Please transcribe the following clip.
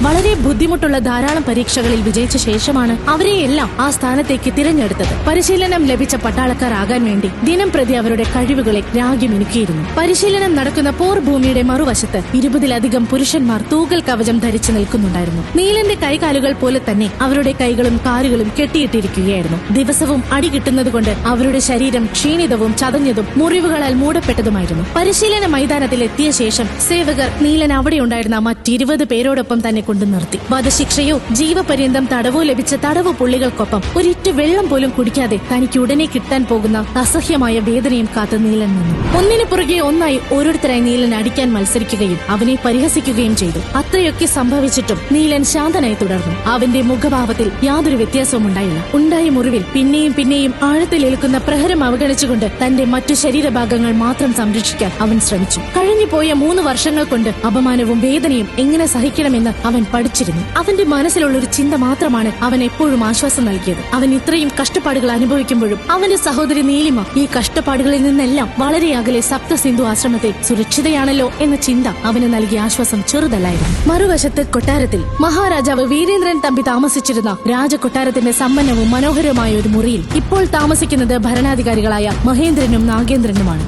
വളരെ ബുദ്ധിമുട്ടുള്ള ധാരാളം പരീക്ഷകളിൽ വിജയിച്ച ശേഷമാണ് അവരെയെല്ലാം ആ സ്ഥാനത്തേക്ക് തിരഞ്ഞെടുത്തത്. പരിശീലനം ലഭിച്ച പട്ടാളക്കാരാകാൻ വേണ്ടി ദിനം പ്രതി അവരുടെ കഴിവുകളെ രാഗി മിനുക്കിയിരുന്നു. പരിശീലനം നടക്കുന്ന പോർ ഭൂമിയുടെ മറുവശത്ത് 20-ലധികം പുരുഷന്മാർ തൂകൽ കവചം ധരിച്ചു നിൽക്കുന്നുണ്ടായിരുന്നു. നീലന്റെ കൈകാലുകൾ പോലെ തന്നെ അവരുടെ കൈകളും കാലുകളും കെട്ടിയിട്ടിരിക്കുകയായിരുന്നു. ദിവസവും അടി കിട്ടുന്നതുകൊണ്ട് അവരുടെ ശരീരം ക്ഷീണിതവും ചതഞ്ഞതും മുറിവുകളാൽ മൂടപ്പെട്ടതുമായിരുന്നു. പരിശീലന മൈതാനത്തിൽ എത്തിയ ശേഷം സേവകർ നീലൻ അവിടെയുണ്ടായിരുന്ന മറ്റ്20 പേരോടൊപ്പം തന്നെ കൊണ്ടു നിർത്തി. വധശിക്ഷയോ ജീവപര്യന്തം തടവോ ലഭിച്ച തടവു പുള്ളികൾക്കൊപ്പം ഒരിറ്റു വെള്ളം പോലും കുടിക്കാതെ തനിക്ക് ഉടനെ കിട്ടാൻ പോകുന്ന അസഹ്യമായ വേദനയും കാത്ത് നീലൻ നിന്നു. ഒന്നിനു പുറകെ ഒന്നായി ഓരോരുത്തരായി നീലൻ അടിക്കാൻ മത്സരിക്കുകയും അവനെ പരിഹസിക്കുകയും ചെയ്തു. അത്രയൊക്കെ സംഭവിച്ചിട്ടും നീലൻ ശാന്തനായി തുടർന്നു. അവന്റെ മുഖഭാവത്തിൽ യാതൊരു വ്യത്യാസവും ഉണ്ടായില്ല. ഉണ്ടായ മുറിവിൽ പിന്നെയും പിന്നെയും ആഴത്തിലേൽക്കുന്ന പ്രഹരം അവഗണിച്ചുകൊണ്ട് തന്റെ മറ്റു ശരീരഭാഗങ്ങൾ മാത്രം സംരക്ഷിക്കാൻ അവൻ ശ്രമിച്ചു. കഴിഞ്ഞുപോയ 3 വർഷങ്ങൾ കൊണ്ട് അപമാനവും വേദനയും എങ്ങനെ സഹിക്കണമെന്ന് അവൻ പഠിച്ചിരുന്നു. അവന്റെ മനസ്സിലുള്ളൊരു ചിന്ത മാത്രമാണ് അവൻ എപ്പോഴും ആശ്വാസം നൽകിയത്. അവൻ ഇത്രയും കഷ്ടപ്പാടുകൾ അനുഭവിക്കുമ്പോഴും അവന്റെ സഹോദരി നീലിമ ഈ കഷ്ടപ്പാടുകളിൽ നിന്നെല്ലാം വളരെ അകലെ സപ്തസിന്ധു ആശ്രമത്തിൽ സുരക്ഷിതയാണല്ലോ എന്ന ചിന്ത അവന് നൽകിയ ആശ്വാസം ചെറുതല്ലായിരുന്നു. മറുവശത്ത് കൊട്ടാരത്തിൽ മഹാരാജാവ് വീരേന്ദ്രൻ തമ്പി താമസിച്ചിരുന്ന രാജകൊട്ടാരത്തിന്റെ സമ്പന്നവും മനോഹരവുമായ ഒരു മുറിയിൽ ഇപ്പോൾ താമസിക്കുന്നത് ഭരണാധികാരികളായ മഹേന്ദ്രനും നാഗേന്ദ്രനുമാണ്.